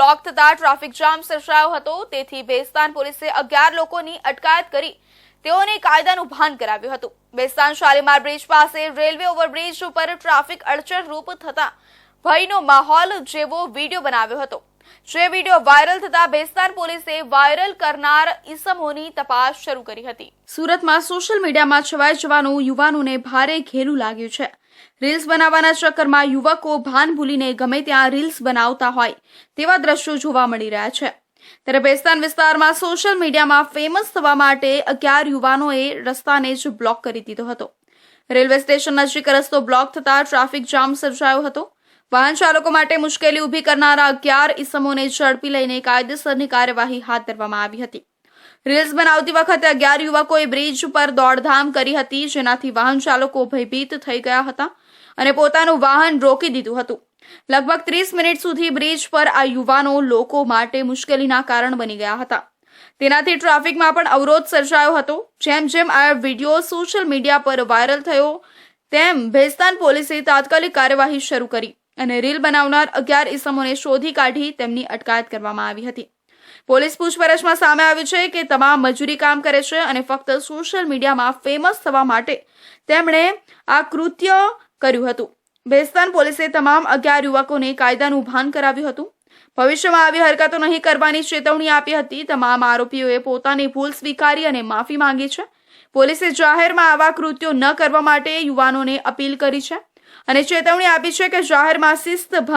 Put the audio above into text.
Block થતા traffic jam સર્જાયો હતો। તેથી બેસ્તાન પોલીસે 11 લોકોની અટકાયત કરી તેઓને કાયદાનું ભાન કરાવ્યું હતું। બેસ્તાન શાલીમાર બ્રિજ પાસે રેલવે ઓવરબ્રિજ ઉપર ટ્રાફિક અડચણરૂપ થતા ભયનો માહોલ જેવો વિડીયો બનાવ્યો હતો। જે વિડીયો વાયરલ થતા બેસ્તાન પોલીસે વાયરલ કરનાર ઈસમોની તપાસ શરૂ કરી હતી। સુરતમાં સોશિયલ મીડિયામાં છવાઈ જવાનું યુવાનોને ભારે ઘેલું લાગ્યું છે। રીલ્સ બનાવવાના ચક્કરમાં યુવકો ભાન ભૂલીને ગમે ત્યાં રીલ્સ બનાવતા હોય તેવા દ્રશ્યો જોવા મળી રહ્યા છે। ત્યારે બેસ્તાન વિસ્તારમાં સોશિયલ મીડિયામાં ફેમસ થવા માટે 11 યુવાનોએ રસ્તાને જ બ્લોક કરી દીધો હતો। રેલવે સ્ટેશન નજીક રસ્તો બ્લોક થતા ટ્રાફિક જામ સર્જાયો હતો। વાહન ચાલકો માટે મુશ્કેલી ઊભી કરનારા 11 ઈસમોને ઝડપી લઈને કાયદેસરની કાર્યવાહી હાથ ધરવામાં આવી હતી। રીલ્સ બનાવતી વખતે 11 યુવકોએ બ્રિજ પર દોડધામ કરી હતી, જેનાથી વાહન ચાલકો ભયભીત થઈ ગયા હતા અને પોતાનું વાહન રોકી દીધું હતું। લગભગ 30 મિનિટ સુધી બ્રિજ પર આ યુવાનો લોકો માટે મુશ્કેલીના કારણ બની ગયા હતા। તેનાથી ટ્રાફિકમાં પણ અવરોધ સર્જાયો હતો। જેમ જેમ આ વિડીયો સોશિયલ મીડિયા પર વાયરલ થયો તેમ બેસ્તાન પોલીસે તાત્કાલિક કાર્યવાહી શરૂ કરી અને રીલ બનાવનાર 11 ઈસમોને શોધી કાઢી તેમની અટકાયત કરવામાં આવી હતી। પોલીસ પૂછપરછમાં સામે આવ્યું છે કે તમામ મજૂરી કામ કરે છે અને ફક્ત સોશિયલ મીડિયામાં ફેમસ થવા માટે તેમણે આ કૃત્ય કર્યું હતું। બેસ્તાન પોલીસે તમામ 11 યુવકોને કાયદાનું ભાન કરાવ્યું હતું। ભવિષ્યમાં આવી હરકતો નહીં કરવાની ચેતવણી આપી હતી। તમામ આરોપીઓએ પોતાની ભૂલ સ્વીકારી અને માફી માંગી છે। પોલીસે જાહેરમાં આવા કૃત્યો ન કરવા માટે યુવાનોને અપીલ કરી છે અને ચેતવણી આપી છે કે જાહેરમાં શિસ્ત